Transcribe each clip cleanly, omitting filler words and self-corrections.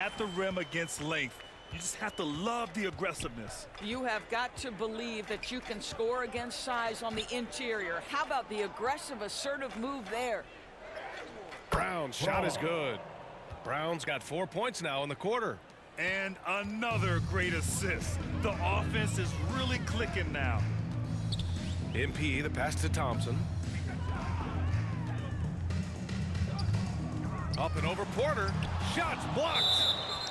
at the rim against length. You just have to love the aggressiveness. You have got to believe that you can score against size on the interior. How about the aggressive, assertive move there? Brown's shot is good. Brown's got 4 points now in the quarter. And another great assist. The offense is really clicking now. MP, the pass to Thompson. Up and over Porter. Shots blocked.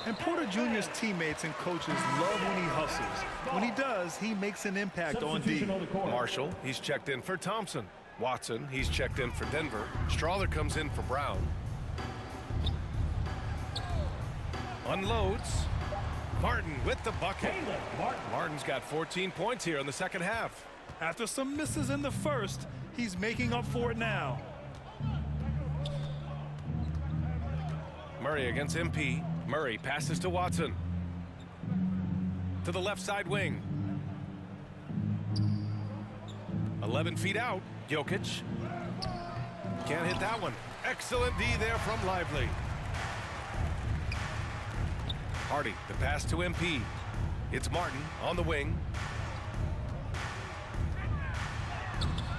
And Porter Jr.'s teammates and coaches love when he hustles. When he does, he makes an impact on D. Marshall, he's checked in for Thompson. Watson, he's checked in for Denver. Strawler comes in for Brown. Unloads. Martin with the bucket. Martin's got 14 points here in the second half. After some misses in the first, he's making up for it now. Murray against MP. Murray passes to Watson. To the left side wing. 11 feet out. Jokic. Can't hit that one. Excellent D there from Lively. Hardy, the pass to MP. It's Martin on the wing.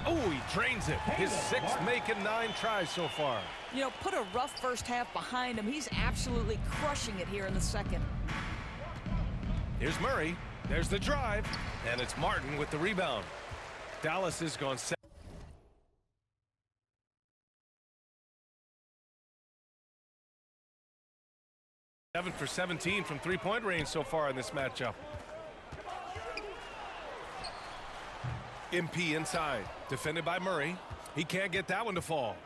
Oh, he drains it. His sixth make in 9 tries so far. You know, put a rough first half behind him. He's absolutely crushing it here in the second. Here's Murray. There's the drive. And it's Martin with the rebound. Dallas has gone 7 for 17 from three-point range so far in this matchup. MP inside. Defended by Murray. He can't get that one to fall.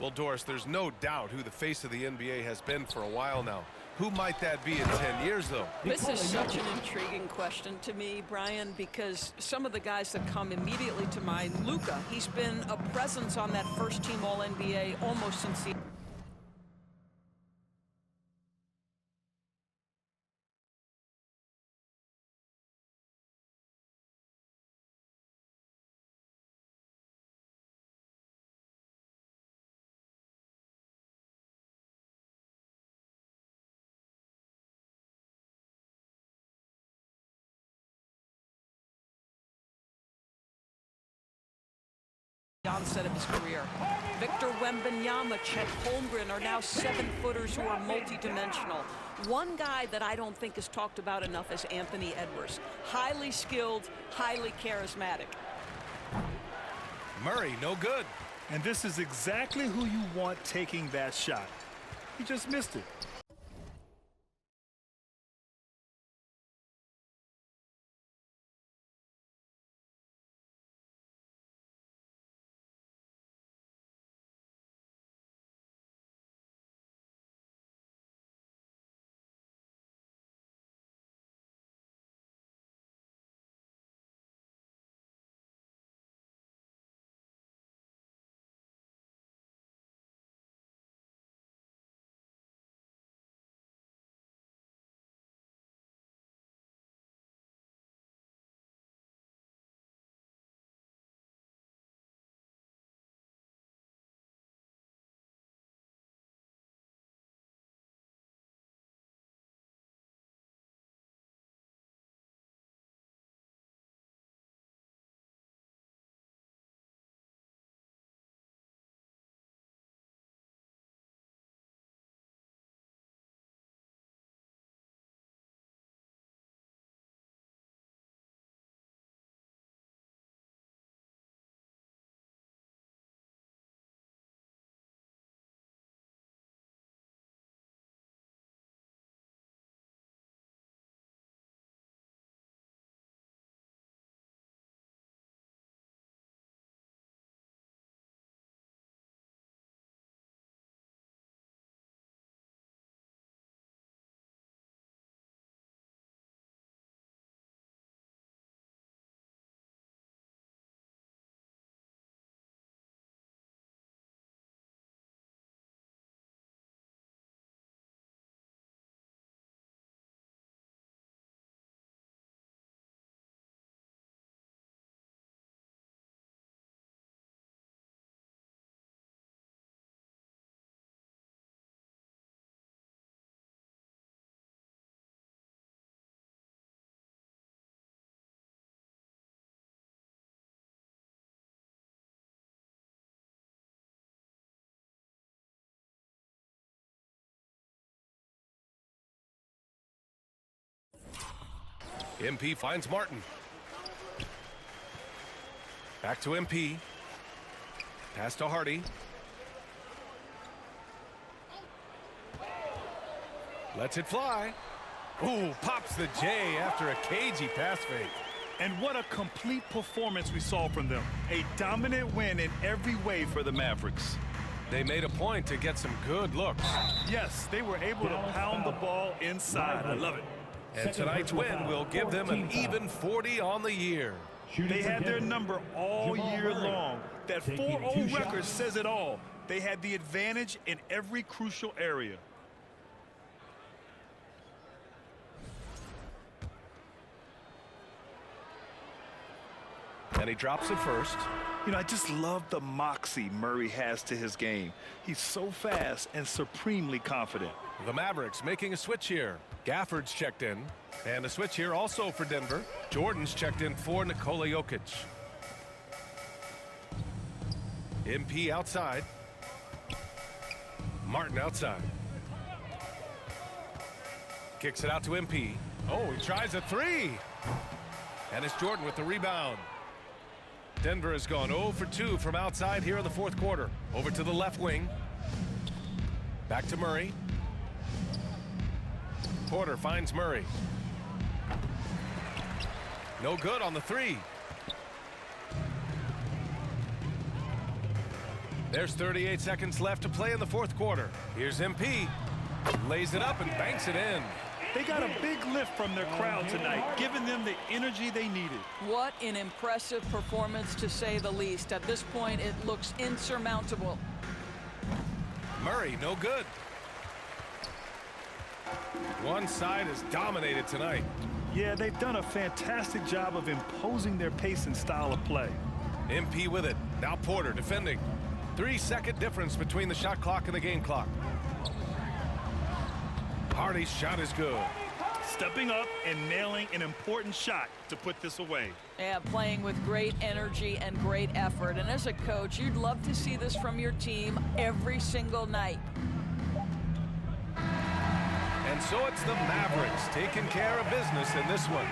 Well, Doris, there's no doubt who the face of the NBA has been for a while now. Who might that be in 10 years, though? This is such an intriguing question to me, Brian, because some of the guys that come immediately to mind, Luka, he's been a presence on that first-team All-NBA almost since the onset of his career. Victor Wembanyama, Chet Holmgren are now 7-footers who are multidimensional. One guy that I don't think is talked about enough is Anthony Edwards. Highly skilled, highly charismatic. Murray, no good. And this is exactly who you want taking that shot. He just missed it. MP finds Martin. Back to MP. Pass to Hardy. Lets it fly. Ooh, pops the J after a cagey pass fake. And what a complete performance we saw from them. A dominant win in every way for the Mavericks. They made a point to get some good looks. Yes, they were able to pound the ball inside. I love it. And tonight's win will give them an even 40 on the year. They had their number all year long. That 4-0 record says it all. They had the advantage in every crucial area. And he drops it first. You know, I just love the moxie Murray has to his game. He's so fast and supremely confident. The Mavericks making a switch here. Gafford's checked in. And a switch here also for Denver. Jordan's checked in for Nikola Jokic. MP outside. Martin outside. Kicks it out to MP. Oh, he tries a three. And it's Jordan with the rebound. Denver has gone 0 for 2 from outside here in the fourth quarter. Over to the left wing. Back to Murray. Porter finds Murray. No good on the three. There's 38 seconds left to play in the fourth quarter. Here's MP. Lays it up and banks it in. They got a big lift from their crowd tonight, giving them the energy they needed. What an impressive performance, to say the least. At this point, it looks insurmountable. Murray, no good. One side is dominated tonight. Yeah, they've done a fantastic job of imposing their pace and style of play. MP with it. Now Porter defending. 3-second difference between the shot clock and the game clock. Hardy's shot is good. Stepping up and nailing an important shot to put this away. Yeah, playing with great energy and great effort. And as a coach, you'd love to see this from your team every single night. And so it's the Mavericks taking care of business in this one.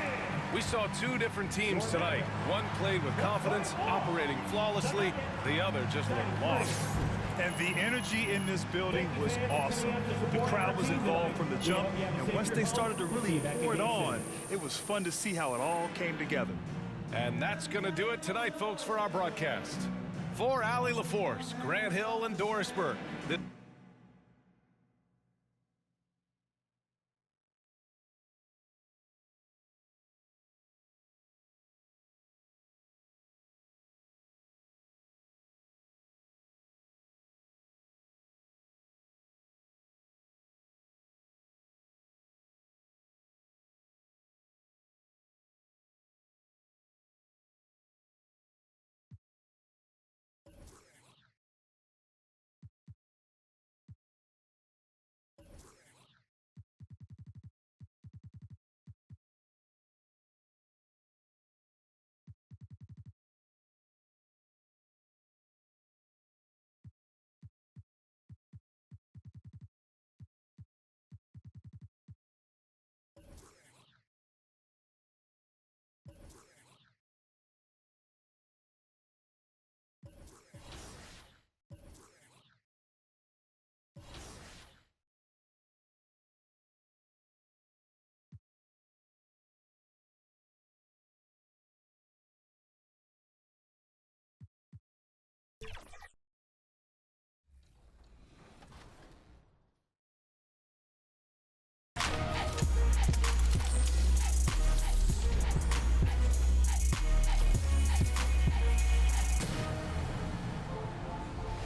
We saw two different teams tonight. One played with confidence, operating flawlessly. The other just looked lost. And the energy in this building was awesome. The crowd was involved from the jump, and once they started to really pour it on, it was fun to see how it all came together. And that's going to do it tonight, folks, for our broadcast. For Allie LaForce, Grant Hill, and Doris Burke.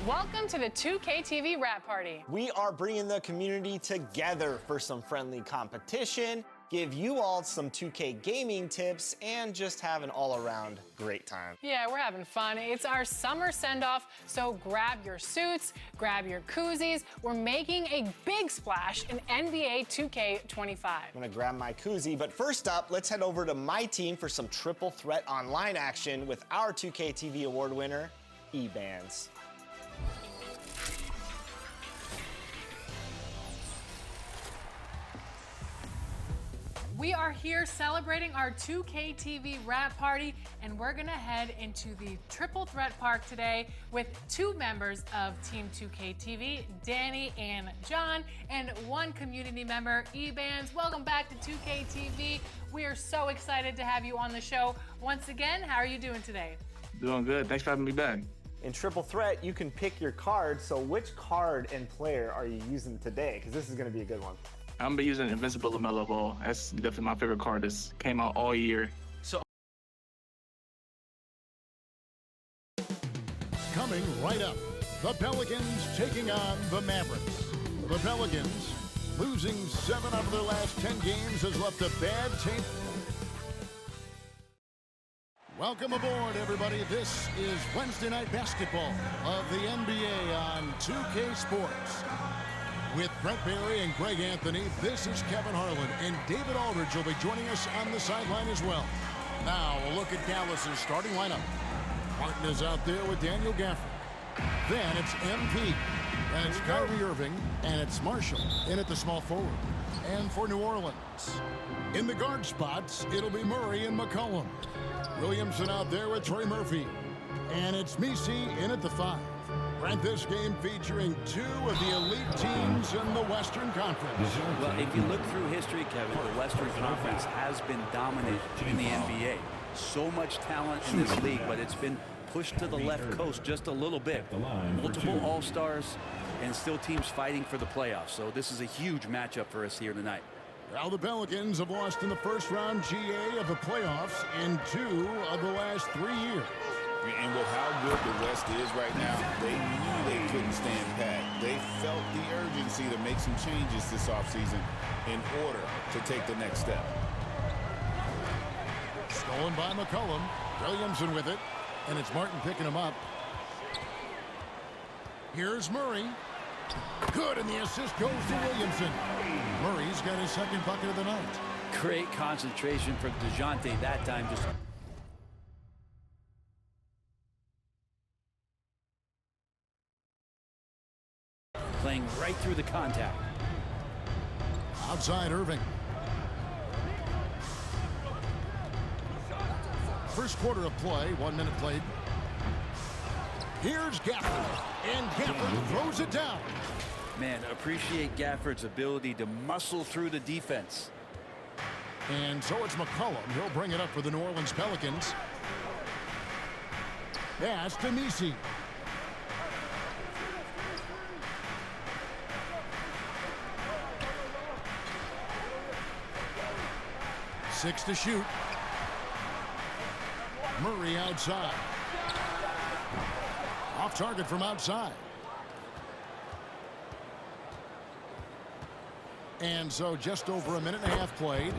Welcome to the 2K TV Wrap Party. We are bringing the community together for some friendly competition, give you all some 2K gaming tips, and just have an all-around great time. Yeah, we're having fun. It's our summer send-off, so grab your suits, grab your koozies. We're making a big splash in NBA 2K25. I'm gonna grab my koozie, but first up, let's head over to my team for some triple threat online action with our 2K TV award winner, E-Bands. We are here celebrating our 2K TV wrap party, and we're gonna head into the Triple Threat Park today with 2 members of Team 2K TV, Danny and John, and 1 community member, Ebans. Welcome back to 2K TV. We are so excited to have you on the show once again. How are you doing today? Doing good. Thanks for having me back. In Triple Threat, you can pick your card. So which card and player are you using today? Because this is going to be a good one. I'm gonna be using Invincible LaMelo Ball. That's definitely my favorite card. This came out all year. Coming right up, the Pelicans taking on the Mavericks. The Pelicans, losing 7 out of their last 10 games, has left a bad taste. Welcome aboard, everybody. This is Wednesday Night Basketball of the NBA on 2K Sports. With Brent Barry and Greg Anthony, this is Kevin Harlan, and David Aldridge will be joining us on the sideline as well. Now, a look at Dallas's starting lineup. Martin is out there with Daniel Gafford. Then it's MP. And it's Kyrie Irving, and it's Marshall in at the small forward. And for New Orleans, in the guard spots, it'll be Murray and McCollum. Williamson out there with Trey Murphy. And it's Messi in at the 5. Brent, this game featuring 2 of the elite teams in the Western Conference. Well, if you look through history, Kevin, the Western Conference has been dominant in the NBA. So much talent in this league, but it's been pushed to the left coast just a little bit. Multiple All-Stars and still teams fighting for the playoffs. So this is a huge matchup for us here tonight. Well, the Pelicans have lost in the first round GA of the playoffs in 2 of the last 3 years. And with how good the West is right now, they knew they couldn't stand pat. They felt the urgency to make some changes this offseason in order to take the next step. Stolen by McCollum. Williamson with it. And it's Martin picking him up. Here's Murray. Good, and the assist goes to Williamson. Murray's got his 2nd bucket of the night. Great concentration from DeJounte that time. Just playing right through the contact. Outside Irving. First quarter of play, 1 minute played. Here's Gafford, and Gafford throws it down. Man, appreciate Gafford's ability to muscle through the defense. And so it's McCollum. He'll bring it up for the New Orleans Pelicans. Pass to Messi. Six to shoot. Murray outside. Off target from outside. And so just over a minute and a half played.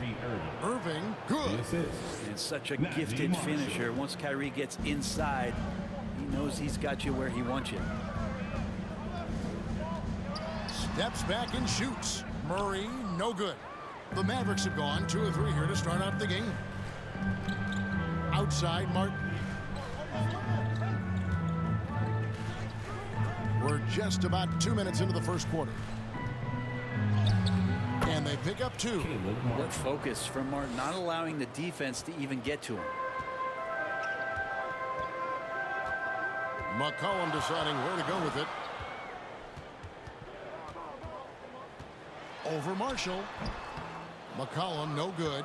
Irving, good. And such a gifted finisher. Once Kyrie gets inside, he knows he's got you where he wants you. Steps back and shoots. Murray, no good. The Mavericks have gone 2 of 3 here to start out the game. Outside Martin. We're just about 2 minutes into the first quarter. And they pick up 2. What focus from Martin, not allowing the defense to even get to him. McCollum deciding where to go with it. Over Marshall. McCollum, no good.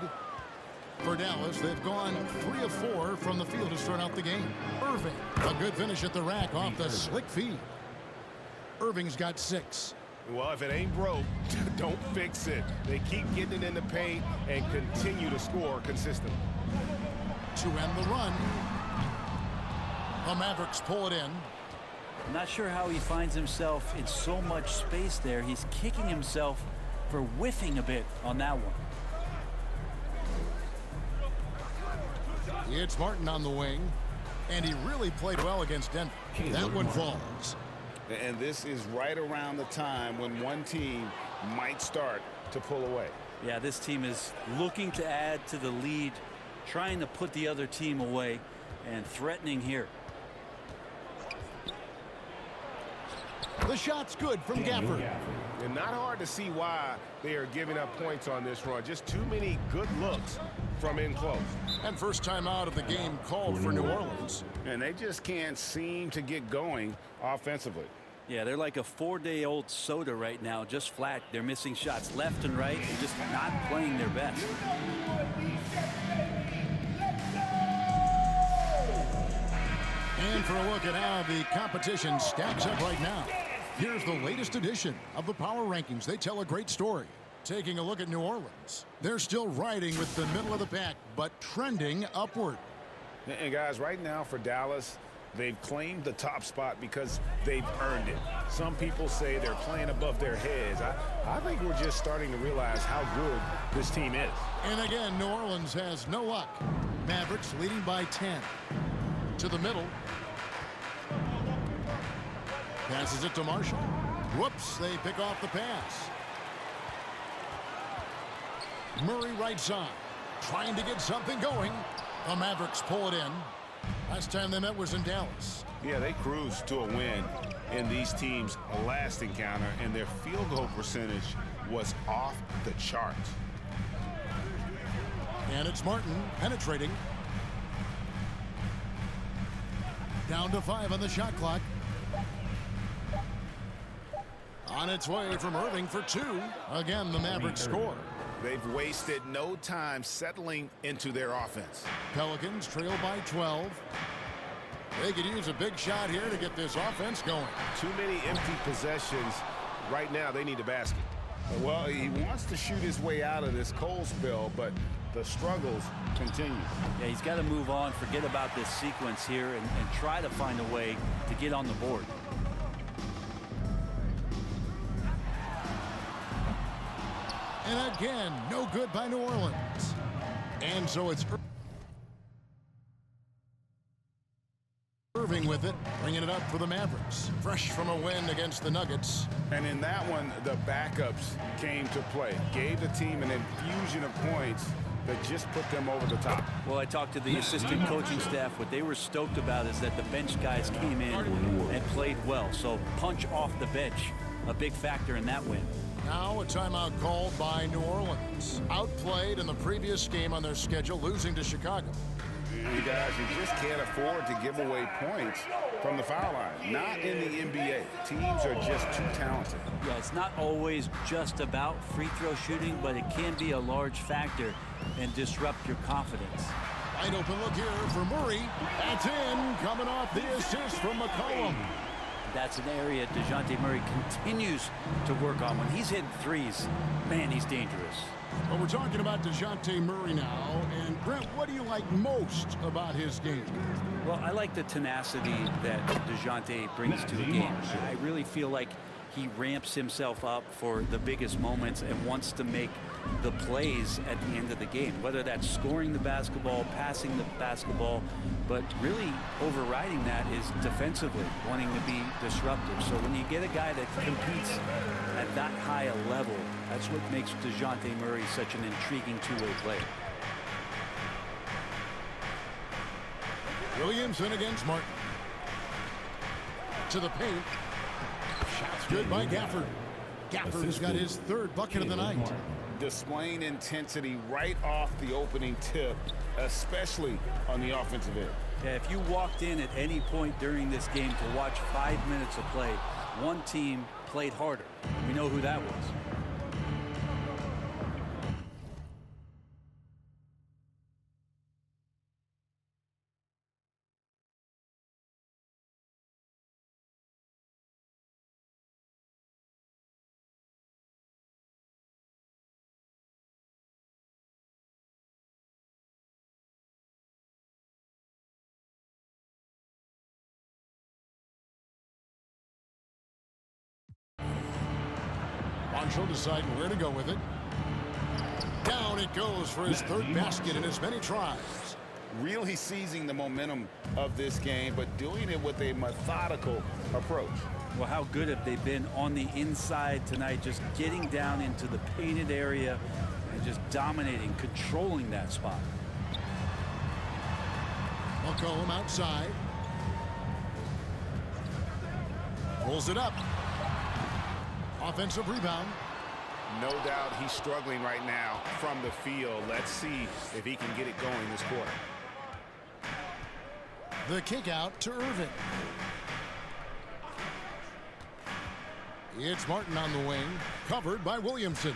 For Dallas, they've gone 3 of 4 from the field to start out the game. Irving, a good finish at the rack off the slick feed. Irving's got 6. Well, if it ain't broke, don't fix it. They keep getting it in the paint and continue to score consistently. To end the run. The Mavericks pull it in. I'm not sure how he finds himself in so much space there. He's kicking himself for whiffing a bit on that one. It's Martin on the wing, and he really played well against Denver. That one falls. And this is right around the time when one team might start to pull away. Yeah, this team is looking to add to the lead, trying to put the other team away, and threatening here. The shot's good from Gafford. And not hard to see why they are giving up points on this run. Just too many good looks from in close. And first time out of the game called for New Orleans. And they just can't seem to get going offensively. Yeah, they're like a 4-day-old soda right now, just flat. They're missing shots left and right and just not playing their best. And for a look at how the competition stacks up right now, here's the latest edition of the Power Rankings. They tell a great story. Taking a look at New Orleans. They're still riding with the middle of the pack, but trending upward. And guys, right now for Dallas, they've claimed the top spot because they've earned it. Some people say they're playing above their heads. I think we're just starting to realize how good this team is. And again, New Orleans has no luck. Mavericks leading by 10. To the middle. Passes it to Marshall. Whoops, they pick off the pass. Murray right side. Trying to get something going. The Mavericks pull it in. Last time they met was in Dallas. Yeah, they cruised to a win in these teams' last encounter, and their field goal percentage was off the charts. And it's Martin penetrating. Down to 5 on the shot clock. On its way from Irving for 2. Again, the Mavericks score. They've wasted no time settling into their offense. Pelicans trail by 12. They could use a big shot here to get this offense going. Too many empty possessions. Right now, they need a basket. Well, he wants to shoot his way out of this cold spell, but the struggles continue. Yeah, he's got to move on, forget about this sequence here, and try to find a way to get on the board. And again, no good by New Orleans. And so it's Irving with it, bringing it up for the Mavericks. Fresh from a win against the Nuggets. And in that one, the backups came to play. Gave the team an infusion of points that just put them over the top. Well, I talked to the assistant coaching staff. What they were stoked about is that the bench guys came in and played well. So punch off the bench, a big factor in that win. Now a timeout called by New Orleans. Outplayed in the previous game on their schedule, losing to Chicago. You guys, you just can't afford to give away points from the foul line. Not in the NBA. Teams are just too talented. Yeah, it's not always just about free throw shooting, but it can be a large factor and disrupt your confidence. Wide open look here for Murray. That's in, coming off the assist from McCollum. That's an area DeJounte Murray continues to work on. When he's hitting threes, man, he's dangerous. Well, we're talking about DeJounte Murray now. And, Brent, what do you like most about his game? Well, I like the tenacity that DeJounte brings to the game. I really feel like he ramps himself up for the biggest moments and wants to make the plays at the end of the game, whether that's scoring the basketball, passing the basketball, but really overriding that is defensively wanting to be disruptive. So when you get a guy that competes at that high a level, that's what makes DeJounte Murray such an intriguing two-way player. Williamson against Martin. To the paint. Shots good by Gafford. Gafford's got his third bucket of the night. Displaying intensity right off the opening tip, especially on the offensive end. Yeah, if you walked in at any point during this game to watch 5 minutes of play, one team played harder. We know who that was. Marshall deciding where to go with it. Down it goes for his third basket in as many tries. Really seizing the momentum of this game, but doing it with a methodical approach. Well, how good have they been on the inside tonight, just getting down into the painted area and just dominating, controlling that spot. McCollum outside. Pulls it up. Offensive rebound. No doubt he's struggling right now from the field. Let's see if he can get it going this quarter. The kick out to Irving. It's Martin on the wing, covered by Williamson.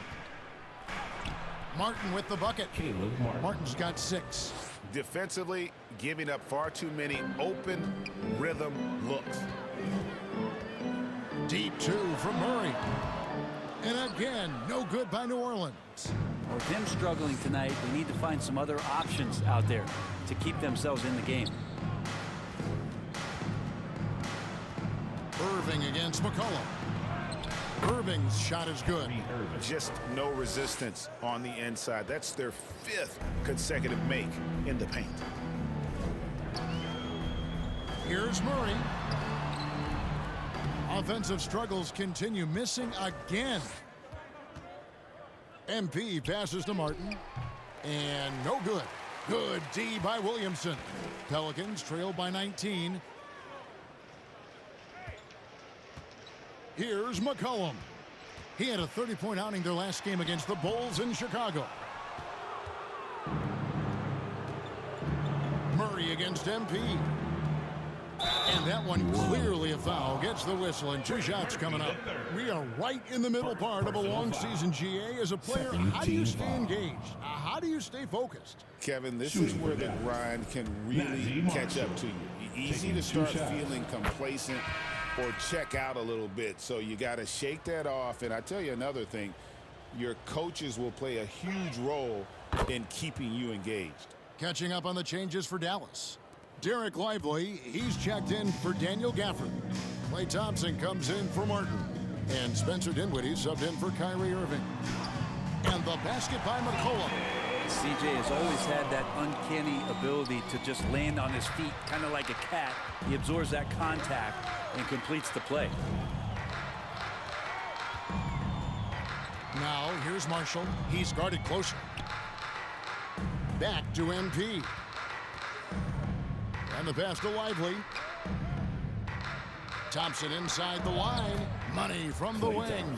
Martin with the bucket. Martin's got 6. Defensively, giving up far too many open rhythm looks. Deep 2 from Murray. And again, no good by New Orleans. With him struggling tonight, they need to find some other options out there to keep themselves in the game. Irving against McCollum. Irving's shot is good. Just no resistance on the inside. That's their 5th consecutive make in the paint. Here's Murray. Offensive struggles continue, missing again. MP passes to Martin. And no good. Good D by Williamson. Pelicans trail by 19. Here's McCollum. He had a 30-point outing their last game against the Bulls in Chicago. Murray against MP. And that one clearly a foul. Gets the whistle and 2 shots coming up. We are right in the middle part of a long season, GA. As a player, how do you stay engaged? How do you stay focused? Kevin, this is where the grind can really catch up to you. Easy to start feeling complacent or check out a little bit. So you got to shake that off. And I tell you another thing, your coaches will play a huge role in keeping you engaged. Catching up on the changes for Dallas. Derek Lively, he's checked in for Daniel Gafford. Klay Thompson comes in for Martin. And Spencer Dinwiddie subbed in for Kyrie Irving. And the basket by McCollum. CJ has always had that uncanny ability to just land on his feet, kind of like a cat. He absorbs that contact and completes the play. Now, here's Marshall. He's guarded closer. Back to MP. And the pass to Lively. Thompson inside the line. Money from the wing.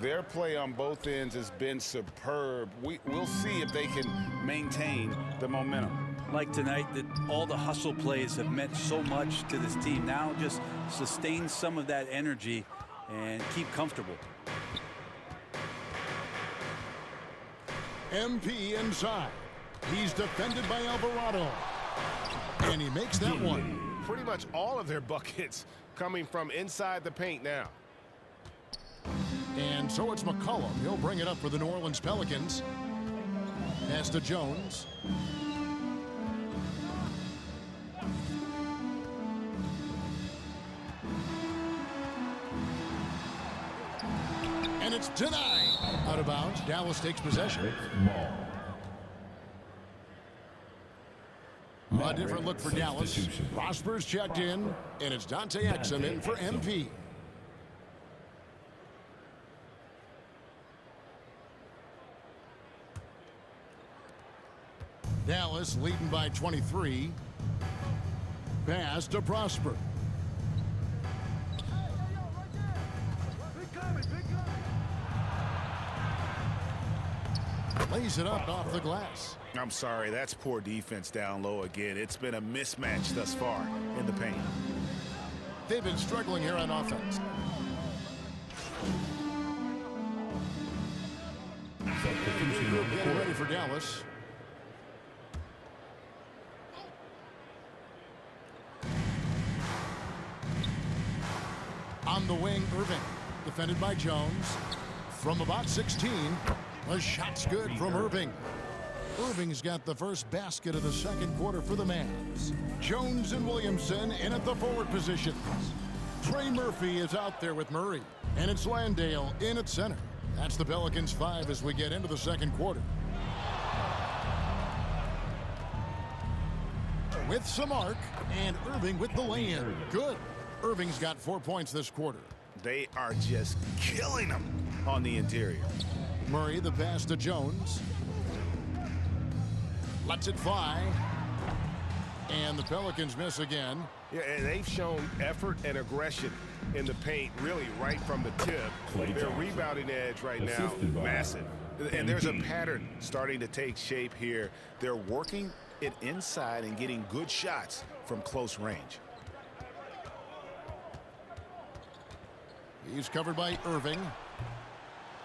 Their play on both ends has been superb. We'll see if they can maintain the momentum. Like tonight, that all the hustle plays have meant so much to this team. Now just sustain some of that energy and keep comfortable. MP inside. He's defended by Alvarado. And he makes that one. Pretty much all of their buckets coming from inside the paint now. And so it's McCollum. He'll bring it up for the New Orleans Pelicans. Pass to Jones. And it's denied. Out of bounds. Dallas takes possession. A different look for Dallas. Prosper's checked in. And it's Dante Exum in for MP. Dallas leading by 23. Pass to Prosper. Lays it up off the glass. I'm sorry, that's poor defense down low again. It's been a mismatch thus far in the paint. They've been struggling here on offense. Getting ready for Dallas. On the wing, Irving. Defended by Jones. From about 16, a shot's good from Irving. Irving's got the first basket of the second quarter for the Mavs. Jones and Williamson in at the forward positions. Trey Murphy is out there with Murray. And it's Landale in at center. That's the Pelicans 5 as we get into the second quarter. With some arc, and Irving with the lay-in. Good. Irving's got 4 points this quarter. They are just killing them on the interior. Murray, the pass to Jones. Lets it fly. And the Pelicans miss again. Yeah, and they've shown effort and aggression in the paint, really right from the tip. Their rebounding edge right now, massive. And there's a pattern starting to take shape here. They're working it inside and getting good shots from close range. He's covered by Irving.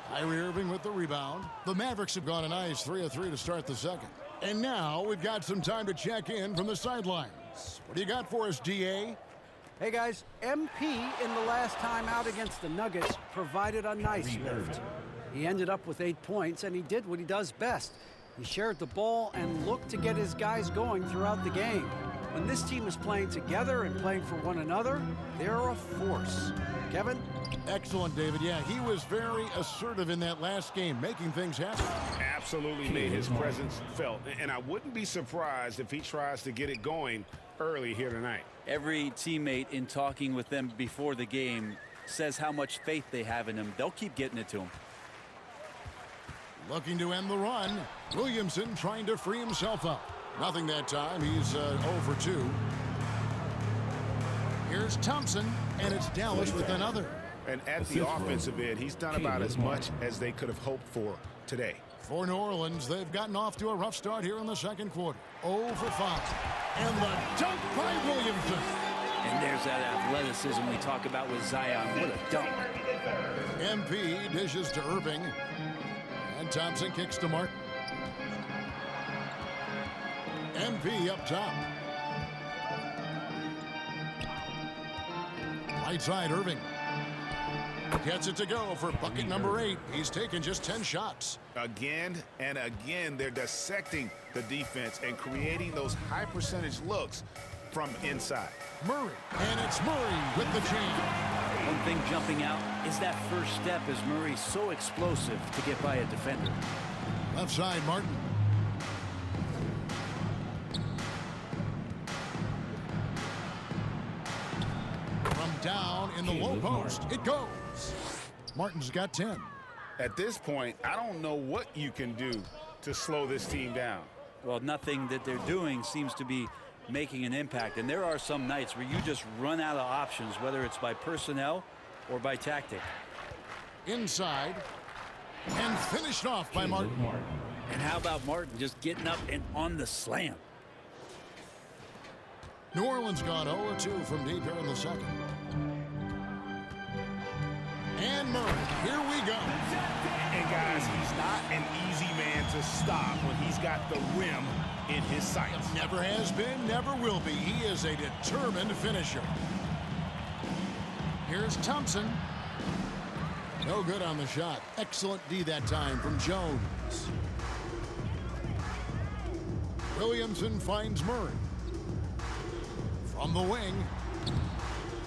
Kyrie Irving with the rebound. The Mavericks have gone a nice 3 of 3 to start the second. And now we've got some time to check in from the sidelines. What do you got for us, DA? Hey guys, MP in the last time out against the Nuggets provided a nice lift. He ended up with 8 points, and he did what he does best. He shared the ball and looked to get his guys going throughout the game. When this team is playing together and playing for one another, they're a force. Kevin? Excellent, David. Yeah, he was very assertive in that last game, making things happen. Absolutely made his presence felt. And I wouldn't be surprised if he tries to get it going early here tonight. Every teammate in talking with them before the game says how much faith they have in him. They'll keep getting it to him. Looking to end the run. Williamson trying to free himself up. Nothing that time. He's 0 for 2. Here's Thompson, and it's Dallas with another. And at the offensive end, he's done about as much as they could have hoped for today. For New Orleans, they've gotten off to a rough start here in the second quarter. 0 for 5. And the dunk by Williamson. And there's that athleticism we talk about with Zion. What a dunk. MP dishes to Irving. And Thompson kicks to Martin. MP up top. Right side, Irving. Gets it to go for bucket number 8. He's taken just 10 shots. Again and again, they're dissecting the defense and creating those high percentage looks from inside. Murray, and it's Murray with the jam. One thing jumping out is that first step as Murray's so explosive to get by a defender. Left side, Martin. From down in the low post, it goes. Martin's got 10. At this point, I don't know what you can do to slow this team down. Well, nothing that they're doing seems to be making an impact. And there are some nights where you just run out of options, whether it's by personnel or by tactic. Inside. And finished off by Martin. And how about Martin just getting up and on the slam? New Orleans gone 0-2 from deep here in the second. And Murray, here we go. And guys, he's not an easy man to stop when he's got the rim in his sights. Never has been, never will be. He is a determined finisher. Here's Thompson. No good on the shot. Excellent D that time from Jones. Williamson finds Murray. From the wing.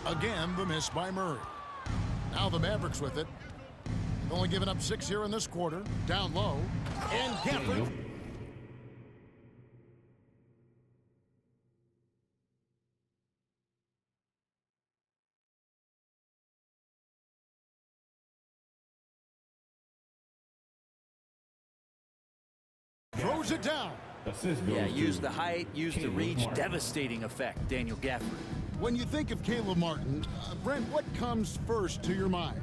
Again, the miss by Murray. Now the Mavericks with it. Only given up 6 here in this quarter. Down low. And Gafford. Throws it down. Yeah, use the height, use the reach. Devastating effect, Daniel Gafford. When you think of Caleb Martin, Brent, what comes first to your mind?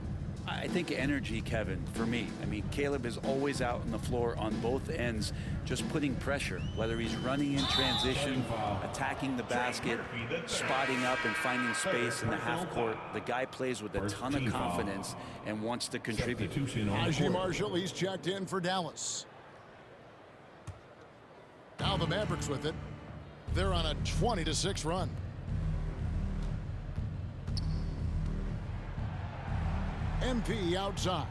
I think energy, Kevin, for me. I mean, Caleb is always out on the floor on both ends, just putting pressure, whether he's running in transition, attacking the basket, spotting up and finding space in the half court. The guy plays with a ton of confidence and wants to contribute. Najee Marshall, he's checked in for Dallas. Now the Mavericks with it. They're on a 20-6 run. MP outside.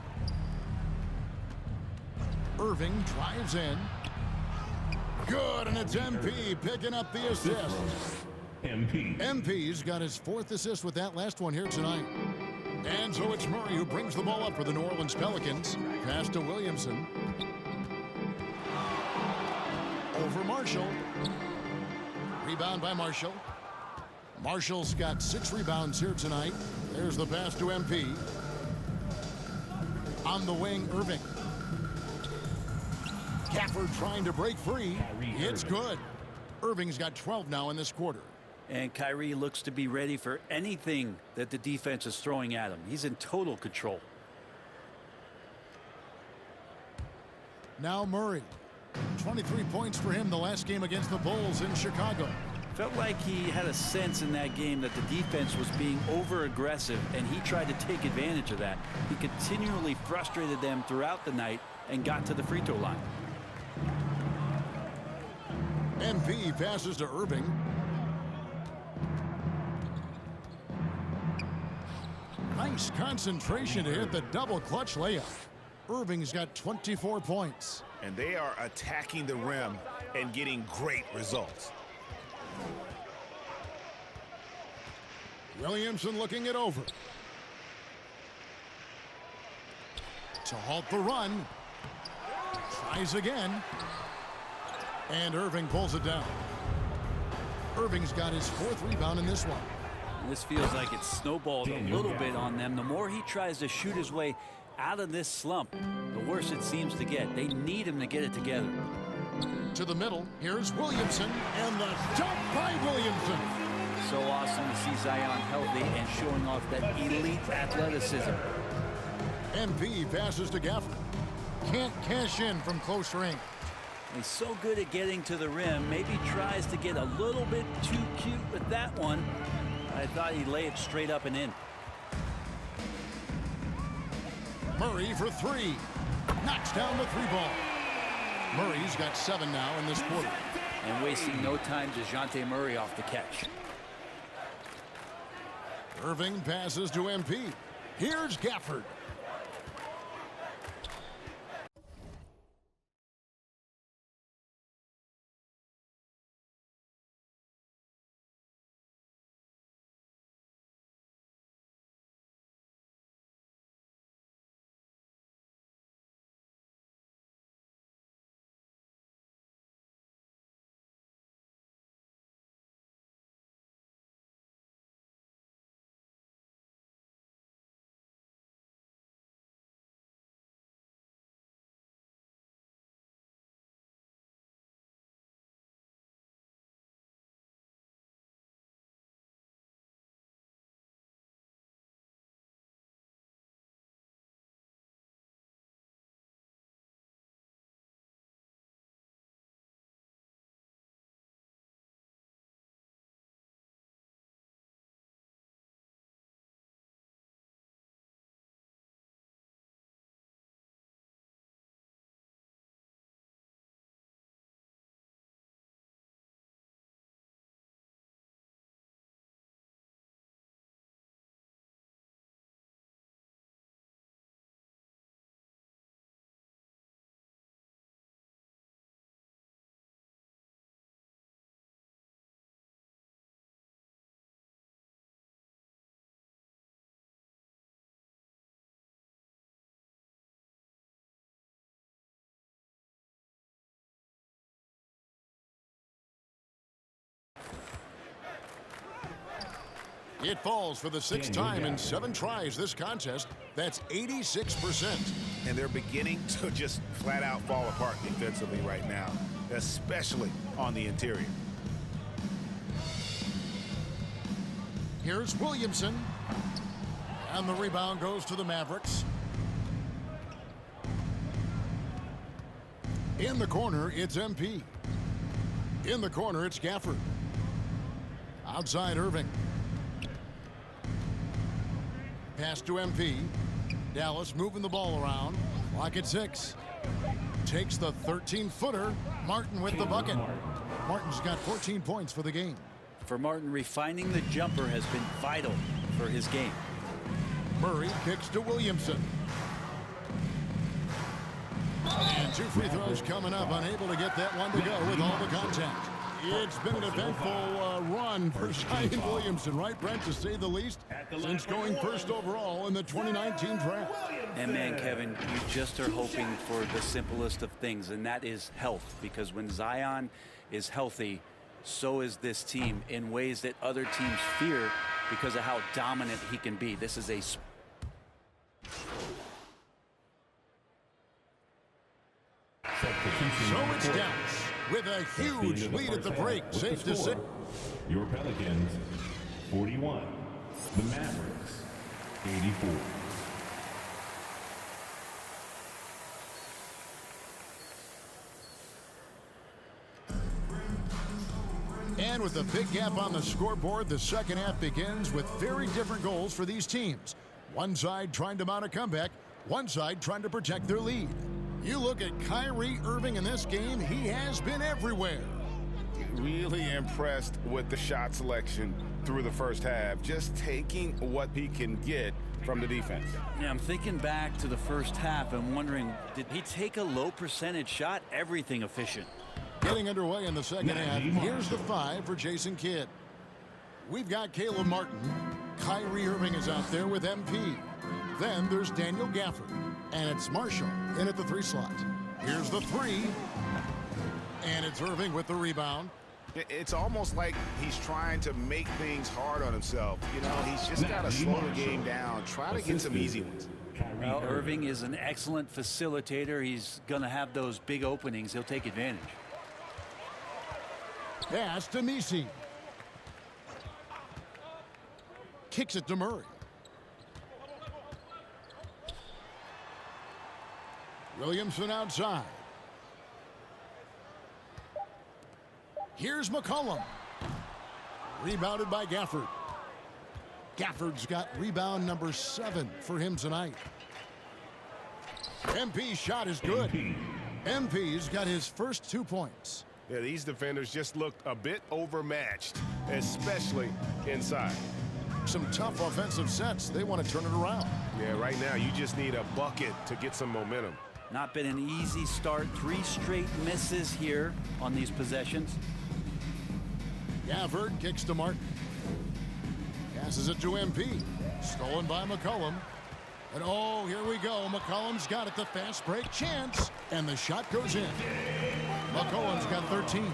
Irving drives in. Good, and it's MP picking up the assist. MP's got his 4th assist with that last one here tonight. And so it's Murray who brings the ball up for the New Orleans Pelicans. Pass to Williamson. Over Marshall. Rebound by Marshall. Marshall's got 6 rebounds here tonight. There's the pass to MP. On the wing, Irving. Gafford trying to break free. It's good. Irving's got 12 now in this quarter. And Kyrie looks to be ready for anything that the defense is throwing at him. He's in total control. Now Murray. 23 points for him the last game against the Bulls in Chicago. Felt like he had a sense in that game that the defense was being over-aggressive, and he tried to take advantage of that. He continually frustrated them throughout the night and got to the free throw line. MP passes to Irving. Nice concentration to hit the double clutch layup. Irving's got 24 points. And they are attacking the rim and getting great results. Williamson looking it over. To halt the run. Tries again. And Irving pulls it down. Irving's got his 4th rebound in this one. This feels like it's snowballed a little bit on them. The more he tries to shoot his way out of this slump, the worse it seems to get. They need him to get it together. To the middle, here's Williamson, and the dunk by Williamson. So awesome to see Zion healthy and showing off that elite athleticism. MP passes to Gafford. Can't cash in from close range. He's so good at getting to the rim. Maybe tries to get a little bit too cute with that one. I thought he'd lay it straight up and in. Murray for 3. Knocks down the 3-ball. Murray's got 7 now in this quarter. And wasting no time, DeJounte Murray off the catch. Irving passes to MP. Here's Gafford. It falls for the 6th time in 7 tries this contest. That's 86%. And they're beginning to just flat out fall apart defensively right now, especially on the interior. Here's Williamson. And the rebound goes to the Mavericks. In the corner, it's MP. In the corner, it's Gafford. Outside Irving. Pass to MP. Dallas moving the ball around. Clock at 6. Takes the 13-footer. Martin with the bucket. Martin's got 14 points for the game. For Martin, refining the jumper has been vital for his game. Murray kicks to Williamson. And 2 free throws coming up. Unable to get that one to go with all the contact. It's been an eventful run for Zion Williamson, right, Brent, to say the least, since going first overall in the 2019 draft. And man, Kevin, you just are hoping for the simplest of things, and that is health. Because when Zion is healthy, so is this team in ways that other teams fear because of how dominant he can be. This is a... So it's Dallas. with a huge lead at the break. Safe to say. Your Pelicans, 41. The Mavericks, 84. And with a big gap on the scoreboard, the second half begins with very different goals for these teams. One side trying to mount a comeback, one side trying to protect their lead. You look at Kyrie Irving in this game, he has been everywhere. Really impressed with the shot selection through the first half, just taking what he can get from the defense. Yeah, I'm thinking back to the first half and wondering, did he take a low percentage shot? Everything efficient. Getting underway in the second half. Here's the 5 for Jason Kidd. We've got Caleb Martin. Kyrie Irving is out there with MP. Then there's Daniel Gafford. And it's Marshall in at the 3 slot. Here's the 3. And it's Irving with the rebound. It's almost like he's trying to make things hard on himself. You know, he's just got to slow the game down, try to get some easy ones. Well, Irving is an excellent facilitator. He's going to have those big openings. He'll take advantage. Pass to Messi. Kicks it to Murray. Williamson outside. Here's McCollum. Rebounded by Gafford. Gafford's got rebound number 7 for him tonight. MP's shot is good. MP's got his first 2 points. Yeah, these defenders just looked a bit overmatched, especially inside. Some tough offensive sets. They want to turn it around. Yeah, right now you just need a bucket to get some momentum. Not been an easy start. 3 straight misses here on these possessions. Gafford kicks to Martin. Passes it to MP. Stolen by McCollum. And oh, here we go. McCollum's got it. The fast break chance. And the shot goes in. McCollum's got 13.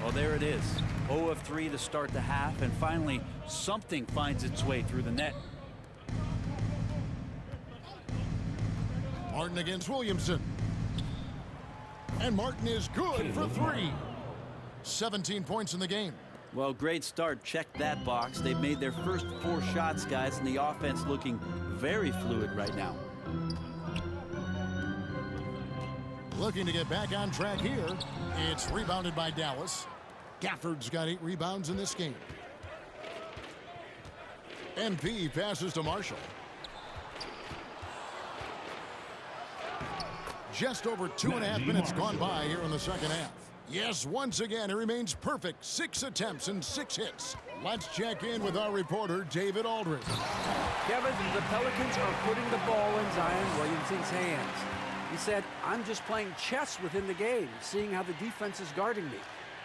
Well, there it is. 0 of 3 to start the half. And finally, something finds its way through the net. Martin against Williamson. And Martin is good for 3. 17 points in the game. Well, great start. Check that box. They've made their first 4 shots, guys, and the offense looking very fluid right now. Looking to get back on track here. It's rebounded by Dallas. Gafford's got 8 rebounds in this game. MP passes to Marshall. Just over 2.5 minutes gone by here in the second half. Yes, once again, it remains perfect. 6 attempts and 6 hits. Let's check in with our reporter, David Aldridge. Kevin, the Pelicans are putting the ball in Zion Williamson's hands. He said, I'm just playing chess within the game, seeing how the defense is guarding me.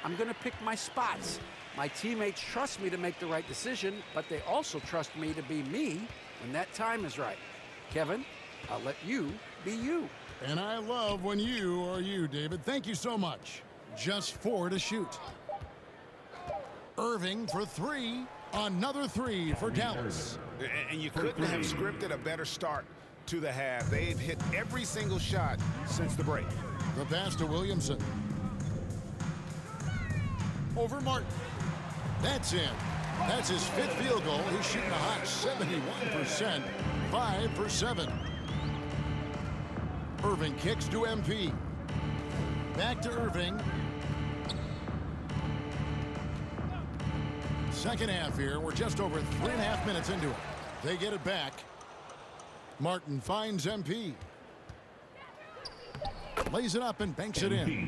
I'm going to pick my spots. My teammates trust me to make the right decision, but they also trust me to be me when that time is right. Kevin, I'll let you be you. And I love when you are you, David. Thank you so much. Just 4 to shoot. Irving for 3. Another 3 for Dallas. And you couldn't have scripted a better start to the half. They've hit every single shot since the break. The pass to Williamson. Over Martin. That's in. That's his 5th field goal. He's shooting a hot 71%. 5 for 7. Irving kicks to MP. Back to Irving. Second half here. We're just over 3.5 minutes into it. They get it back. Martin finds MP. Lays it up and banks it in.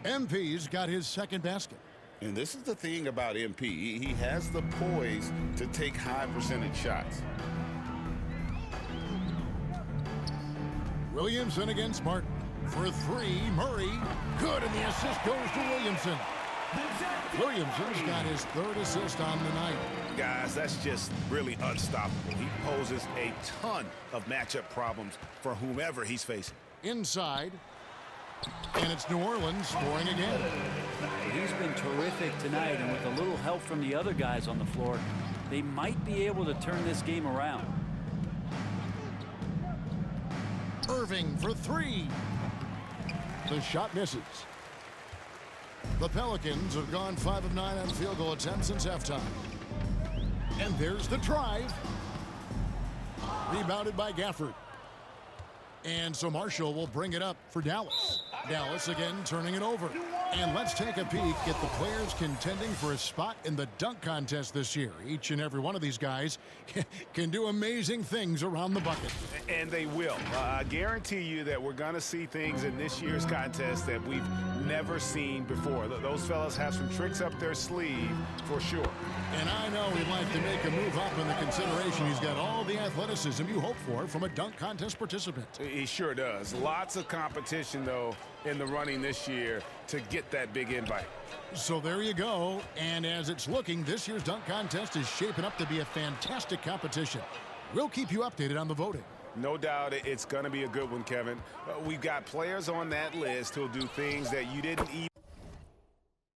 MP's got his second basket. And this is the thing about MP. He has the poise to take high percentage shots. Williamson against Martin. For 3, Murray. Good, and the assist goes to Williamson. Williamson's got his 3rd assist on the night. Guys, that's just really unstoppable. He poses a ton of matchup problems for whomever he's facing. Inside. And it's New Orleans scoring again. He's been terrific tonight, and with a little help from the other guys on the floor, they might be able to turn this game around. Irving for 3. The shot misses. The Pelicans have gone 5 of 9 on field goal attempts since halftime. And there's the drive. Rebounded by Gafford. And so Marshall will bring it up for Dallas. Dallas again turning it over. And let's take a peek at the players contending for a spot in the dunk contest this year. Each and every one of these guys can do amazing things around the bucket. And they will. I guarantee you that we're going to see things in this year's contest that we've never seen before. Those fellas have some tricks up their sleeve for sure. And I know he'd like to make a move up in the consideration. He's got all the athleticism you hope for from a dunk contest participant. He sure does. Lots of competition, though, in the running this year to get that big invite. So there you go. And as it's looking, this year's dunk contest is shaping up to be a fantastic competition. We'll keep you updated on the voting. No doubt it's going to be a good one, Kevin. We've got players on that list who'll do things that you didn't even